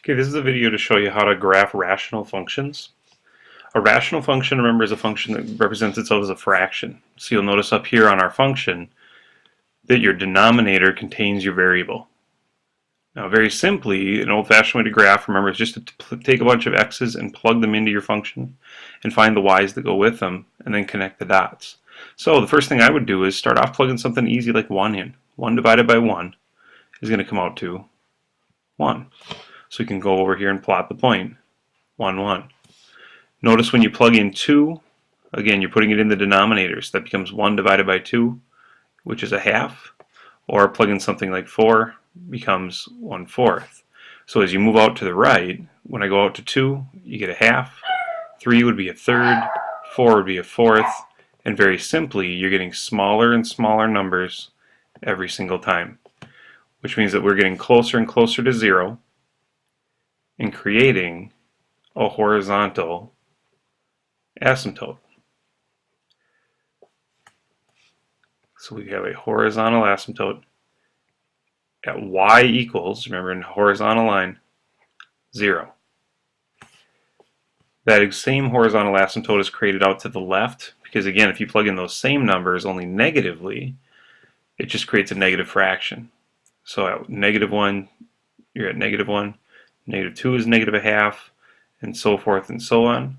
Okay, this is a video to show you how to graph rational functions. A rational function, remember, is a function that represents itself as a fraction. So you'll notice up here on our function that your denominator contains your variable. Now, very simply, an old-fashioned way to graph, remember, is just to take a bunch of x's and plug them into your function and find the y's that go with them and then connect the dots. So the first thing I would do is start off plugging something easy like 1 in. 1 divided by 1 is going to come out to 1. So we can go over here and plot the point, 1, 1. Notice when you plug in 2, again, you're putting it in the denominators. That becomes 1 divided by 2, which is a half. Or plug in something like 4, becomes 1/4. So as you move out to the right, when I go out to 2, you get a half. 3 would be a third. 4 would be a fourth. And very simply, you're getting smaller and smaller numbers every single time, which means that we're getting closer and closer to 0 and creating a horizontal asymptote. So we have a horizontal asymptote at y equals, remember in horizontal line, 0. That same horizontal asymptote is created out to the left because, again, if you plug in those same numbers only negatively, it just creates a negative fraction. So at -1, you're at -1, -2 is -1/2, and so forth and so on.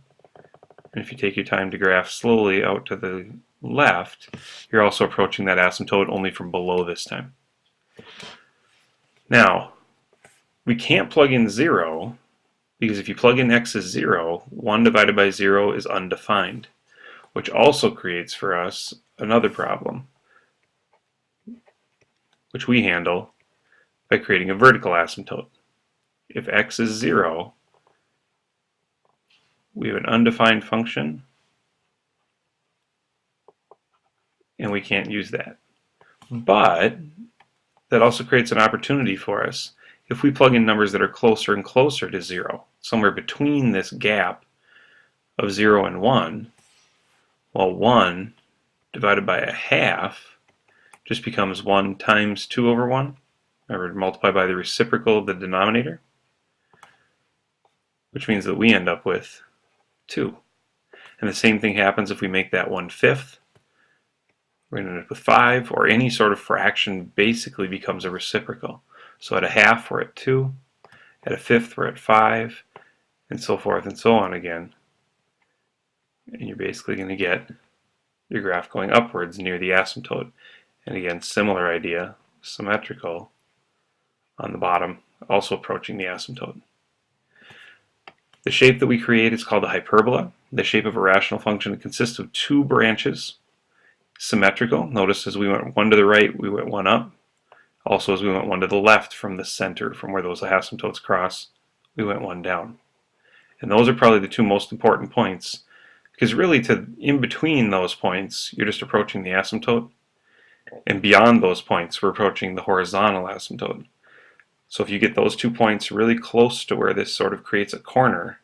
And if you take your time to graph slowly out to the left, you're also approaching that asymptote only from below this time. Now, we can't plug in 0 because if you plug in x as 0, 1 divided by 0 is undefined, which also creates for us another problem, which we handle by creating a vertical asymptote. If x is 0, we have an undefined function, and we can't use that. But that also creates an opportunity for us. If we plug in numbers that are closer and closer to 0, somewhere between this gap of 0 and 1, well, 1 divided by a half just becomes 1 times 2 over 1. Remember, multiply by the reciprocal of the denominator, which means that we end up with 2. And the same thing happens if we make that 1/5. We're going to end up with 5, or any sort of fraction basically becomes a reciprocal. So at a half, we're at 2. At a fifth, we're at 5, and so forth and so on again. And you're basically going to get your graph going upwards near the asymptote. And again, similar idea, symmetrical on the bottom, also approaching the asymptote. The shape that we create is called a hyperbola. The shape of a rational function consists of 2 branches. Symmetrical. Notice as we went 1 to the right, we went 1 up. Also, as we went 1 to the left from the center, from where those asymptotes cross, we went 1 down. And those are probably the 2 most important points, because really in between those points, you're just approaching the asymptote, and beyond those points, we're approaching the horizontal asymptote. So if you get those 2 points really close to where this sort of creates a corner,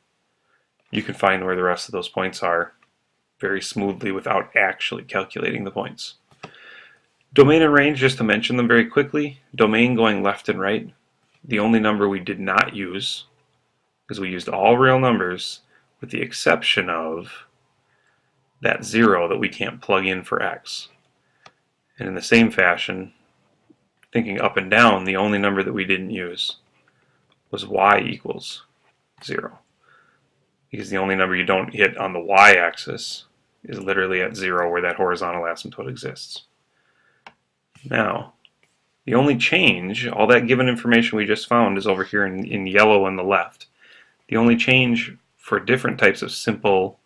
you can find where the rest of those points are very smoothly without actually calculating the points. Domain and range, just to mention them very quickly. Domain going left and right. The only number we did not use, because we used all real numbers, with the exception of that 0 that we can't plug in for x. And in the same fashion, thinking up and down, the only number that we didn't use was y equals 0. Because the only number you don't hit on the y-axis is literally at 0 where that horizontal asymptote exists. Now, the only change, all that given information we just found is over here in yellow on the left. The only change for different types of simple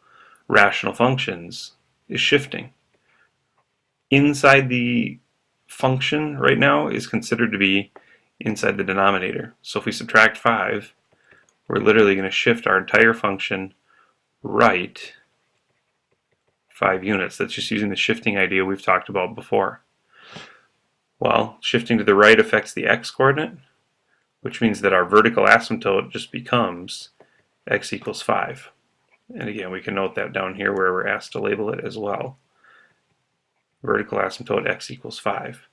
rational functions is shifting. Inside the function right now is considered to be inside the denominator. So if we subtract 5, we're literally going to shift our entire function right 5 units. That's just using the shifting idea we've talked about before. Well, shifting to the right affects the x-coordinate, which means that our vertical asymptote just becomes x equals 5. And again, we can note that down here where we're asked to label it as well. Vertical asymptote x equals 5.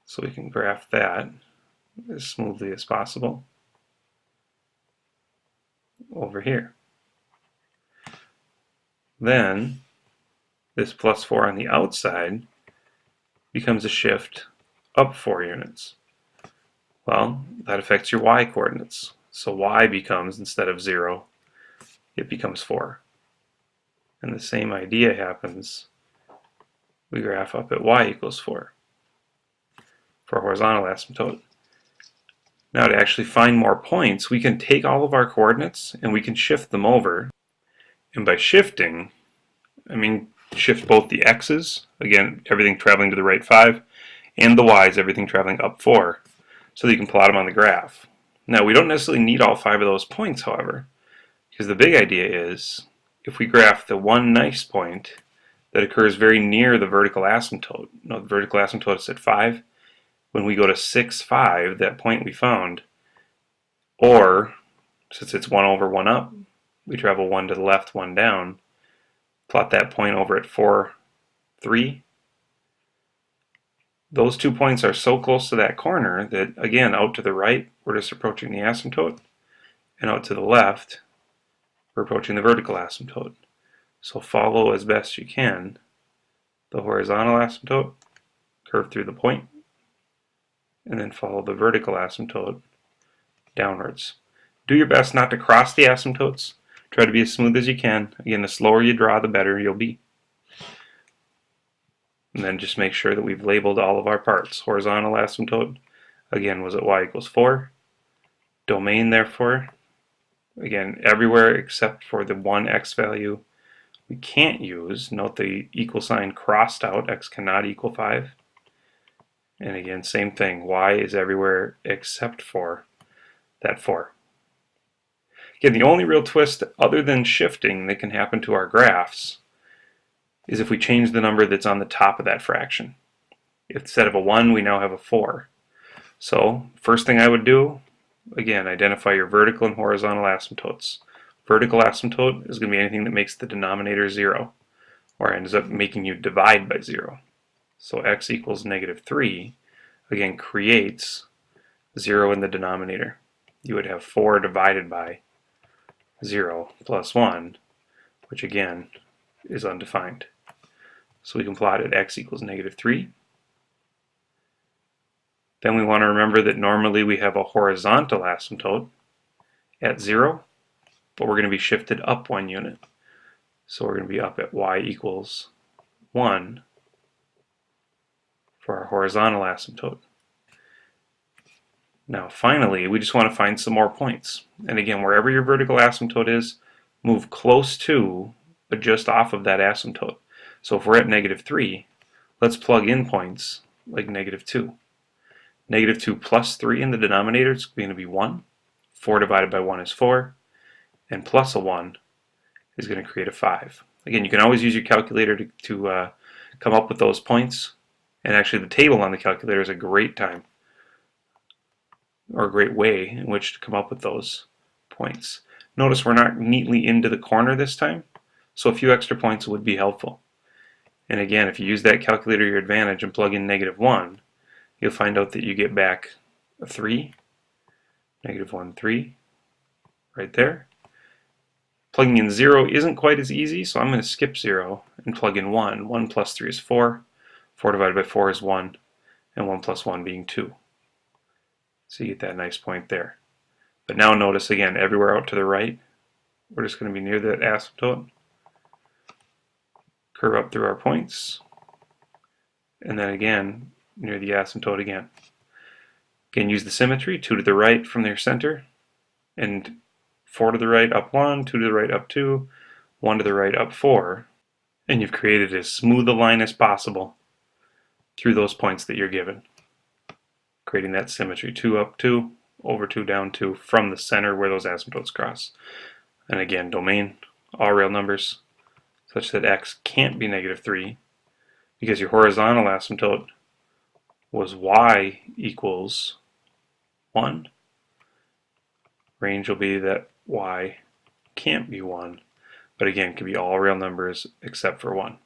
So we can graph that as smoothly as possible. over here. Then this plus 4 on the outside becomes a shift up 4 units. Well, that affects your y coordinates. So y becomes, instead of 0, it becomes 4. And the same idea happens. We graph up at y equals 4 for a horizontal asymptote. Now to actually find more points, we can take all of our coordinates and we can shift them over. And by shifting, I mean shift both the x's, again everything traveling to the right 5, and the y's, everything traveling up 4, so that you can plot them on the graph. Now we don't necessarily need all 5 of those points, however, because the big idea is if we graph the one nice point that occurs very near the vertical asymptote. No, the vertical asymptote is at 5. When we go to 6, 5, that point we found, or since it's 1 over 1 up, we travel 1 to the left, 1 down, plot that point over at 4, 3. Those 2 points are so close to that corner that, again, out to the right, we're just approaching the asymptote, and out to the left, we're approaching the vertical asymptote. So follow as best you can the horizontal asymptote, curve through the point, and then follow the vertical asymptote downwards. Do your best not to cross the asymptotes. Try to be as smooth as you can. Again, the slower you draw, the better you'll be. And then just make sure that we've labeled all of our parts. Horizontal asymptote, again, was at y equals 4. Domain, therefore, again, everywhere except for the one x value we can't use. Note the equal sign crossed out. X cannot equal 5. And again, same thing. Y is everywhere except for that 4. Again, the only real twist other than shifting that can happen to our graphs is if we change the number that's on the top of that fraction. Instead of a 1, we now have a 4. So, first thing I would do, again, identify your vertical and horizontal asymptotes. Vertical asymptote is going to be anything that makes the denominator 0, or ends up making you divide by 0. So x equals -3, again, creates 0 in the denominator. You would have 4 divided by 0 plus 1, which again is undefined. So we can plot at x equals -3. Then we want to remember that normally we have a horizontal asymptote at 0, but we're going to be shifted up 1 unit. So we're going to be up at y equals 1 for our horizontal asymptote. Now finally, we just want to find some more points. And again, wherever your vertical asymptote is, move close to, but just off of that asymptote. So if we're at -3, let's plug in points like -2. -2 plus 3 in the denominator is going to be 1. 4 divided by 1 is 4. And plus a 1 is going to create a 5. Again, you can always use your calculator to come up with those points. And actually the table on the calculator is a great time, or a great way in which to come up with those points. Notice we're not neatly into the corner this time, so a few extra points would be helpful. And again, if you use that calculator to your advantage and plug in -1, you'll find out that you get back a 3, -1, 3, right there. Plugging in 0 isn't quite as easy, so I'm going to skip 0 and plug in 1. 1 plus 3 is 4. 4 divided by 4 is 1, and 1 plus 1 being 2. So you get that nice point there. But now notice again, everywhere out to the right, we're just going to be near that asymptote. Curve up through our points, and then again, near the asymptote again. Again, use the symmetry, 2 to the right from their center, and 4 to the right up 1, 2 to the right up 2, 1 to the right up 4, and you've created as smooth a line as possible through those points that you're given. Creating that symmetry, 2 up 2, over 2, down 2, from the center where those asymptotes cross. And again, domain, all real numbers, such that x can't be -3, because your horizontal asymptote was y equals 1. Range will be that y can't be 1, but again, can be all real numbers except for 1.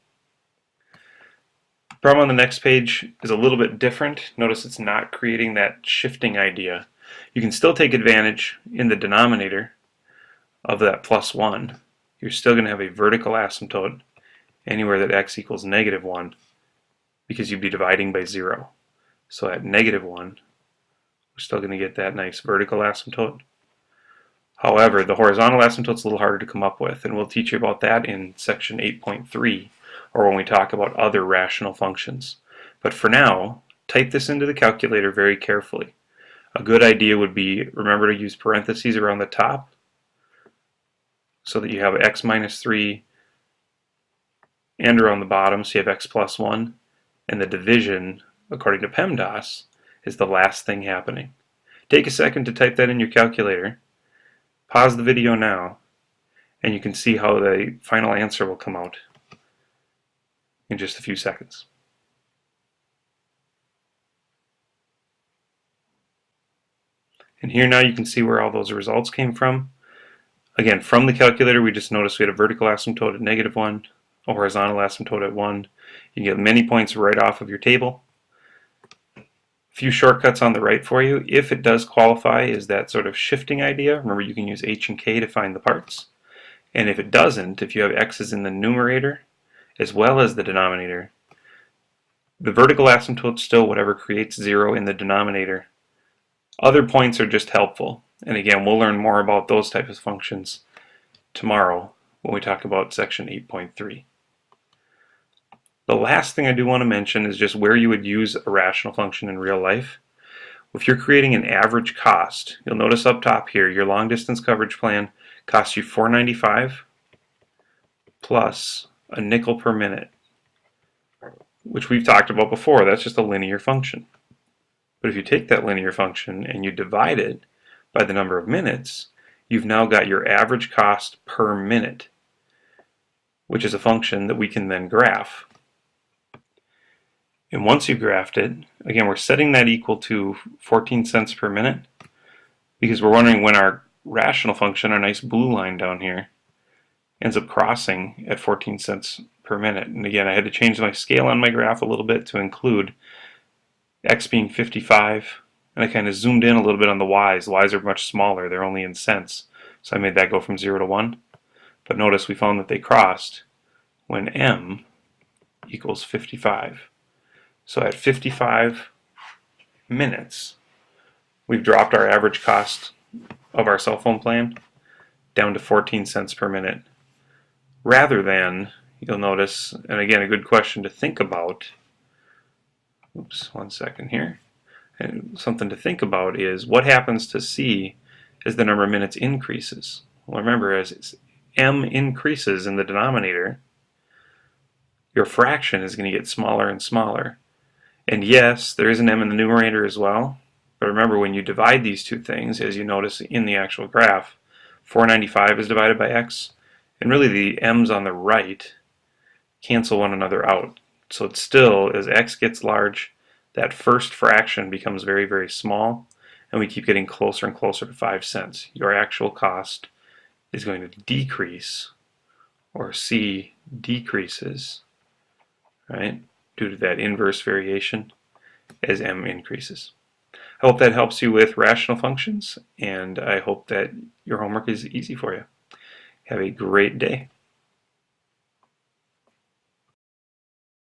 The problem on the next page is a little bit different. Notice it's not creating that shifting idea. You can still take advantage in the denominator of that plus 1, you're still going to have a vertical asymptote anywhere that x equals -1 because you'd be dividing by 0. So at -1, we're still going to get that nice vertical asymptote. However, the horizontal asymptote's a little harder to come up with, and we'll teach you about that in section 8.3, or when we talk about other rational functions. But for now, type this into the calculator very carefully. A good idea would be, remember to use parentheses around the top so that you have x minus 3 and around the bottom, so you have x plus 1, and the division, according to PEMDAS, is the last thing happening. Take a second to type that in your calculator. Pause the video now, and you can see how the final answer will come out in just a few seconds. And here now you can see where all those results came from. Again, from the calculator, we just noticed we had a vertical asymptote at -1, a horizontal asymptote at 1. You can get many points right off of your table. A few shortcuts on the right for you. If it does qualify as that sort of shifting idea, remember you can use h and k to find the parts. And if it doesn't, if you have x's in the numerator as well as the denominator, the vertical asymptote's still whatever creates 0 in the denominator. Other points are just helpful. And again, we'll learn more about those types of functions tomorrow when we talk about section 8.3. The last thing I do want to mention is just where you would use a rational function in real life. If you're creating an average cost, you'll notice up top here, your long distance coverage plan costs you $4.95 plus a nickel per minute, which we've talked about before. That's just a linear function. But if you take that linear function and you divide it by the number of minutes, you've now got your average cost per minute, which is a function that we can then graph. And once you've graphed it, again, we're setting that equal to 14 cents per minute because we're wondering when our rational function, our nice blue line down here, ends up crossing at 14 cents per minute. And again, I had to change my scale on my graph a little bit to include x being 55, and I kind of zoomed in a little bit on the y's. The y's are much smaller, they're only in cents, so I made that go from 0 to 1. But notice we found that they crossed when m equals 55. So at 55 minutes, we've dropped our average cost of our cell phone plan down to 14 cents per minute. Rather than, you'll notice, and again, a good question to think about, oops, 1 second here. And something to think about is what happens to C as the number of minutes increases. Well, remember, as m increases in the denominator, your fraction is going to get smaller and smaller. And yes, there is an m in the numerator as well. But remember, when you divide these two things, as you notice in the actual graph, 495 is divided by x, and really the m's on the right cancel one another out. So it's still, as x gets large, that first fraction becomes very, very small, and we keep getting closer and closer to 5 cents. Your actual cost is going to decrease, or C decreases, right, due to that inverse variation as m increases. I hope that helps you with rational functions, and I hope that your homework is easy for you. Have a great day.